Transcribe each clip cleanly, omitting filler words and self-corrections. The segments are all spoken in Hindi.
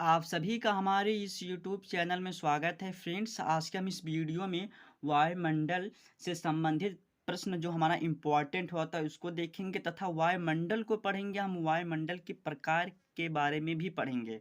आप सभी का हमारे इस यूट्यूब चैनल में स्वागत है फ्रेंड्स। आज के हम इस वीडियो में वायुमंडल से संबंधित प्रश्न जो हमारा इम्पोर्टेंट होता है उसको देखेंगे तथा वायुमंडल को पढ़ेंगे। हम वायुमंडल के प्रकार के बारे में भी पढ़ेंगे।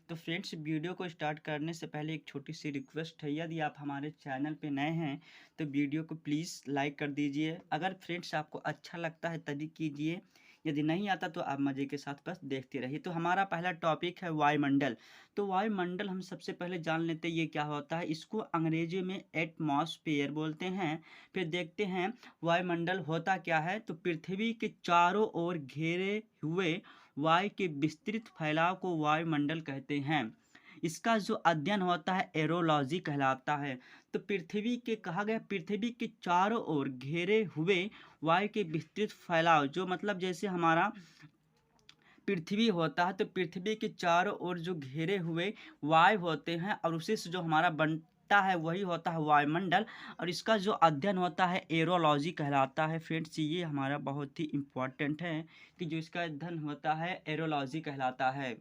तो फ्रेंड्स, वीडियो को स्टार्ट करने से पहले एक छोटी सी रिक्वेस्ट है, यदि आप हमारे चैनल पे नए हैं तो वीडियो को प्लीज़ लाइक कर दीजिए। अगर फ्रेंड्स आपको अच्छा लगता है तभी कीजिए, यदि नहीं आता तो आप मज़े के साथ बस देखते रहिए। तो हमारा पहला टॉपिक है वायुमंडल। तो वायुमंडल हम सबसे पहले जान लेते हैं ये क्या होता है। इसको अंग्रेजी में एटमॉस्फेयर बोलते हैं। फिर देखते हैं वायुमंडल होता क्या है। तो पृथ्वी के चारों ओर घेरे हुए वायु के विस्तृत फैलाव को वायुमंडल कहते हैं। इसका जो अध्ययन होता है एरोलॉजी कहलाता है। तो पृथ्वी के कहा गया पृथ्वी के चारों ओर घेरे हुए वायु के विस्तृत फैलाव, जो मतलब जैसे हमारा पृथ्वी होता है तो पृथ्वी के चारों ओर जो घेरे हुए वायु होते हैं और उसी से जो हमारा बनता है वही होता है वायुमंडल। और इसका जो अध्ययन होता है एरोलॉजी कहलाता है। फ्रेंड्स, ये हमारा बहुत ही इम्पोर्टेंट है कि जो इसका अध्ययन होता है एरोलॉजी कहलाता है।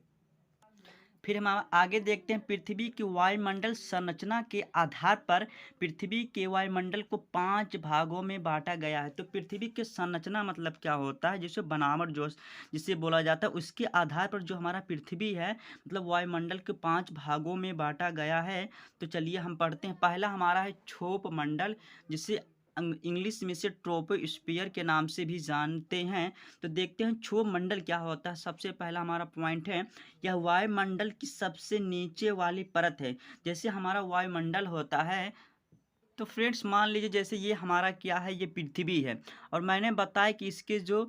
फिर हम आगे देखते हैं पृथ्वी की वायुमंडल संरचना के आधार पर पृथ्वी के वायुमंडल को 5 भागों में बांटा गया है। तो पृथ्वी की संरचना मतलब क्या होता है, जिसे बनावट जो जिसे बोला जाता है उसके आधार पर जो हमारा पृथ्वी है मतलब वायुमंडल के 5 भागों में बांटा गया है। तो चलिए हम पढ़ते हैं। पहला हमारा है क्षोभ मंडल, जिसे इंग्लिश में से ट्रोपोस्फियर के नाम से भी जानते हैं। तो देखते हैं क्षोभ मंडल क्या होता है। सबसे पहला हमारा पॉइंट है, यह वायुमंडल की सबसे नीचे वाली परत है। जैसे हमारा वायुमंडल होता है तो फ्रेंड्स मान लीजिए जैसे ये हमारा क्या है, ये पृथ्वी है और मैंने बताया कि इसके जो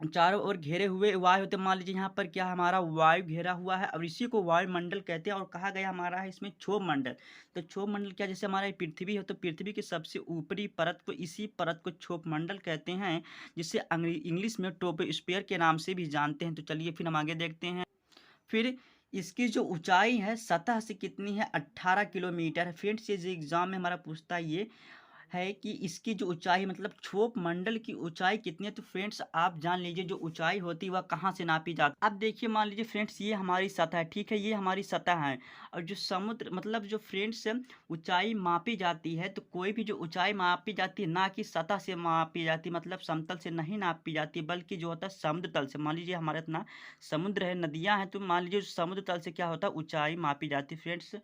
चारों ओर घेरे हुए वायु होते हैं। मान लीजिए यहाँ पर क्या हमारा वायु घेरा हुआ है और इसी को वायुमंडल कहते हैं। और कहा गया हमारा है इसमें क्षोभ मंडल। तो क्षोभ मंडल क्या, जैसे हमारा ये पृथ्वी है तो पृथ्वी की सबसे ऊपरी परत को इसी परत को क्षोभ मंडल कहते हैं, जिसे इंग्लिश में ट्रोपोस्फियर के नाम से भी जानते हैं। तो चलिए फिर हम आगे देखते हैं। फिर इसकी जो ऊंचाई है सतह से कितनी है, 18 किलोमीटर है। फ्रेंड्स, ये जो एग्जाम में हमारा पूछता है ये है कि इसकी जो ऊंचाई मतलब क्षोभ मंडल की ऊंचाई कितनी है। तो फ्रेंड्स आप जान लीजिए जो ऊंचाई होती है वह कहाँ से नापी जाती है। अब देखिए मान लीजिए फ्रेंड्स ये हमारी सतह है, ठीक है, ये हमारी सतह है। और जो समुद्र मतलब जो फ्रेंड्स ऊंचाई मापी जाती है तो कोई भी जो ऊंचाई मापी जाती है ना कि सतह से मापी जाती, मतलब समतल से नहीं नापी जाती, बल्कि जो होता है समुद्र तल से। मान लीजिए हमारे इतना समुद्र है, नदियां हैं, तो मान लीजिए समुद्र तल से क्या होता है ऊंचाई मापी जाती है। फ्रेंड्स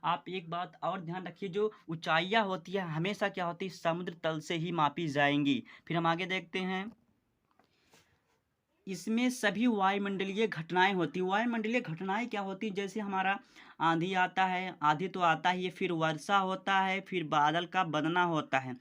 आप एक बात और ध्यान रखिए, जो ऊंचाइयाँ होती है हमेशा क्या होती है समुद्र तल से ही मापी जाएंगी। फिर हम आगे देखते हैं। इसमें सभी वायुमंडलीय घटनाएं होती हैं। वायुमंडलीय घटनाएं क्या होती हैं, जैसे हमारा आंधी आता है, आंधी तो आता ही है, फिर वर्षा होता है, फिर बादल का बनना होता है।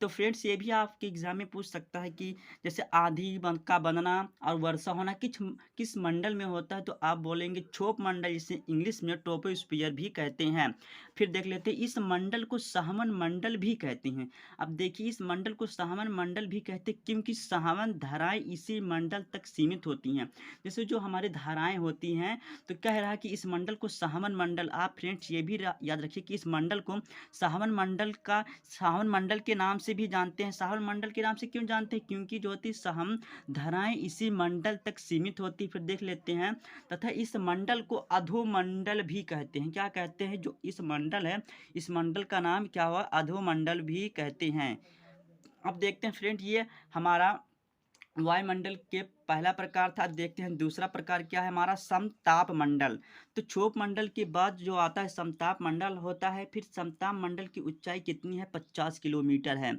तो फ्रेंड्स ये भी आपके एग्जाम में पूछ सकता है कि जैसे का बनना और वर्षा होना किस किस मंडल में होता है। तो आप बोलेंगे क्षोभ मंडल, जिसे इंग्लिश में ट्रोपोस्फियर भी कहते हैं। फिर देख लेते हैं इस मंडल को सहवन मंडल भी कहते हैं। अब देखिए इस मंडल को सहवन मंडल भी कहते हैं क्योंकि सहवन धाराएं इसी मंडल तक सीमित होती हैं। जैसे जो हमारे धाराएं होती हैं, तो कह रहा है कि इस मंडल को सहवन मंडल। आप फ्रेंड्स ये भी याद रखिए कि इस मंडल को सावन मंडल के नाम से भी जानते हैं। सावन मंडल के नाम से क्यों जानते हैं, क्योंकि जो होती सहम धाराएं इसी मंडल तक सीमित होती। फिर देख लेते हैं तथा इस मंडल को अधोमंडल भी कहते हैं। क्या कहते हैं, जो इस मंडल है इस मंडल का नाम क्या हुआ, अधोमंडल भी कहते हैं। अब देखते हैं फ्रेंड, ये हमारा वायुमंडल के पहला प्रकार था। अब देखते हैं दूसरा प्रकार क्या है हमारा, समताप मंडल। तो क्षोभ मंडल के बाद जो आता है समताप मंडल होता है। फिर समताप मंडल की ऊंचाई कितनी है, 50 किलोमीटर है।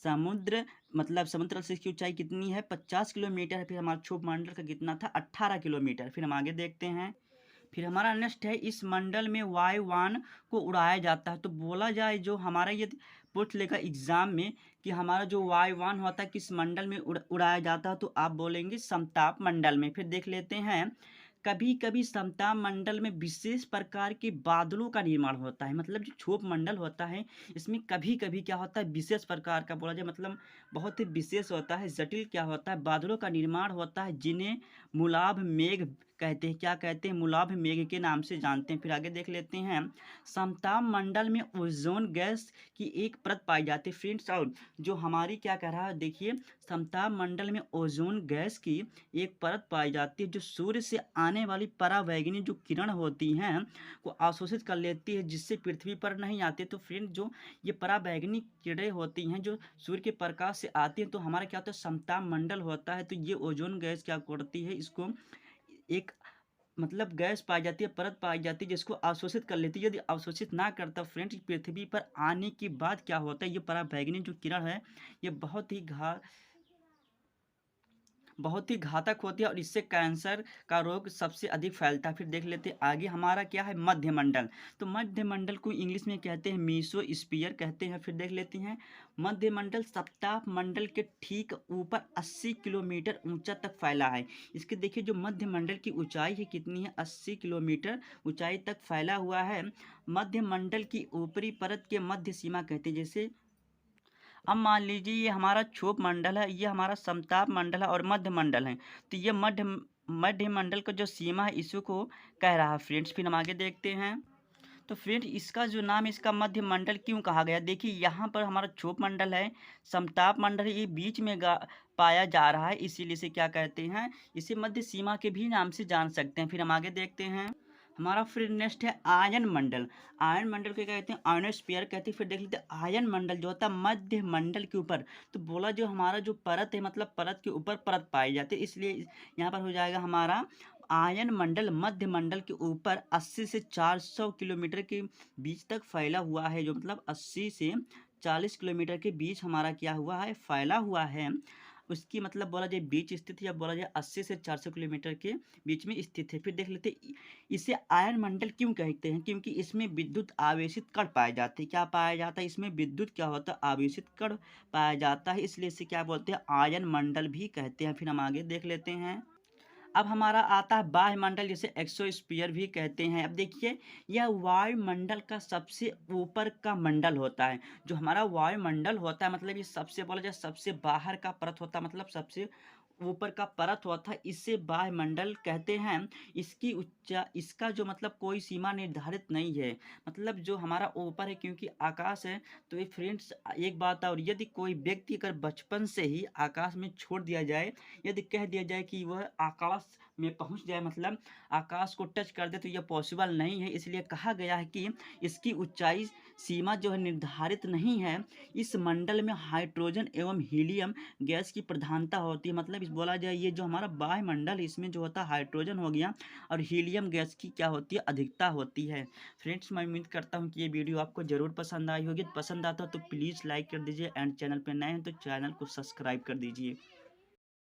समुद्र मतलब समुद्र से इसकी ऊंचाई कितनी है, 50 किलोमीटर है। फिर हमारा क्षोभ मंडल का कितना था, 18 किलोमीटर। फिर हम आगे देखते हैं। फिर हमारा नेक्स्ट है इस मंडल में वायुयान को उड़ाया जाता है। तो बोला जाए जो हमारा ये पूछ लेगा एग्जाम में कि हमारा जो वायुयान होता है किस मंडल में उड़ाया जाता है, तो आप बोलेंगे समताप मंडल में। फिर देख लेते हैं कभी कभी समताप मंडल में विशेष प्रकार के बादलों का निर्माण होता है। मतलब जो क्षोभ मंडल होता है इसमें कभी कभी क्या होता है विशेष प्रकार का, बोला जाए मतलब बहुत ही विशेष होता है, जटिल क्या होता है बादलों का निर्माण होता है, जिन्हें मुलाभ मेघ कहते हैं। क्या कहते हैं? मुलाभ मेघ के नाम से जानते हैं। फिर आगे देख लेते हैं, समताप मंडल में ओजोन गैस की एक परत पाई जाती है। फ्रेंड्स, और जो हमारी क्या कह रहा है, देखिए, समताप मंडल में ओजोन गैस की एक परत पाई जाती है जो सूर्य से आने वाली परावैंगनी जो किरण होती हैं को अवशोषित कर लेती है, जिससे पृथ्वी पर नहीं आती। तो फ्रेंड, जो ये परावैंगनी किरणें होती हैं जो सूर्य के प्रकाश से आती हैं, तो हमारा क्या होता है, समताप मंडल होता है। तो ये ओजोन गैस क्या करती है, इसको एक मतलब गैस पाई जाती है, परत पाई जाती है जिसको अवशोषित कर लेती है। यदि अवशोषित ना करता फ्रेंड्स, पृथ्वी पर आने के बाद क्या होता है, ये पराबैंगनी जो किरण है ये बहुत ही घातक होती है और इससे कैंसर का रोग सबसे अधिक फैलता है। फिर देख लेते हैं आगे, हमारा क्या है, मध्यमंडल। तो मध्यमंडल को इंग्लिश में कहते हैं मीसोस्फीयर कहते हैं। फिर देख लेते हैं, मध्यमंडल सप्ताह मंडल के ठीक ऊपर 80 किलोमीटर ऊंचा तक फैला है। इसके देखिए, जो मध्यमंडल की ऊंचाई है कितनी है, 80 किलोमीटर ऊंचाई तक फैला हुआ है। मध्यमंडल की ऊपरी परत के मध्य सीमा कहते हैं। जैसे अब मान लीजिए ये हमारा क्षोभ मंडल है, ये हमारा समताप मंडल है और मध्य मंडल है। तो ये मध्य मंडल का जो सीमा है इसी को कह रहा है फ्रेंड्स। फिर हम आगे देखते हैं, तो फ्रेंड इसका जो नाम है, इसका मध्य मंडल क्यों कहा गया, देखिए यहाँ पर हमारा क्षोभ मंडल है, समताप मंडल है, ये बीच में पाया जा रहा है, इसीलिए इसे क्या कहते हैं, इसे मध्य सीमा के भी नाम से जान सकते हैं। फिर हम आगे देखते हैं, हमारा फिर नेक्स्ट है आयन मंडल। आयन मंडल को क्या कहते हैं, आयनोस्फीयर कहते हैं। फिर देख लेते हैं आयन मंडल जो होता है मध्य मंडल के ऊपर। तो बोला जो हमारा जो परत है, मतलब परत के ऊपर परत पाई जाती है, इसलिए यहाँ पर हो जाएगा हमारा आयन मंडल मध्य मंडल के ऊपर 80 से 400 किलोमीटर के बीच तक फैला हुआ है। जो मतलब 80 से 40 किलोमीटर के बीच हमारा क्या हुआ है, फैला हुआ है। उसकी मतलब बोला जाए बीच स्थित है, या बोला जाए 80 से 400 किलोमीटर के बीच में स्थित है। फिर देख लेते इसे आयन मंडल क्यों कहते हैं, क्योंकि इसमें विद्युत आवेशित कण पाए जाते हैं। क्या पाया जाता है इसमें, विद्युत क्या होता है, आवेशित कण पाया जाता है, इसलिए इसे क्या बोलते हैं, आयन मंडल भी कहते हैं। फिर हम आगे देख लेते हैं, अब हमारा आता है वायुमंडल, जिसे एक्सोस्फीयर भी कहते हैं। अब देखिए, यह वायुमंडल का सबसे ऊपर का मंडल होता है। जो हमारा वायुमंडल होता है, मतलब ये सबसे बोला जाए सबसे बाहर का परत होता है, मतलब सबसे ऊपर का परत होता है, इसे वायुमंडल कहते हैं। इसका जो मतलब कोई सीमा निर्धारित नहीं है, मतलब जो हमारा ऊपर है, क्योंकि आकाश है। तो ये फ्रेंड्स एक बात और, यदि कोई व्यक्ति अगर बचपन से ही आकाश में छोड़ दिया जाए, यदि कह दिया जाए कि वह आकाश में पहुंच जाए, मतलब आकाश को टच कर दे, तो यह पॉसिबल नहीं है। इसलिए कहा गया है कि इसकी ऊंचाई सीमा जो है निर्धारित नहीं है। इस मंडल में हाइड्रोजन एवं हीलियम गैस की प्रधानता होती है। मतलब इस बोला जाए ये जो हमारा वायुमंडल है, इसमें जो होता है हाइड्रोजन हो गया और हीलियम गैस की क्या होती है, अधिकता होती है। फ्रेंड्स, मैं उम्मीद करता हूँ कि ये वीडियो आपको ज़रूर पसंद आई होगी। पसंद आता हो तो प्लीज़ लाइक कर दीजिए, एंड चैनल पर नए हैं तो चैनल को सब्सक्राइब कर दीजिए।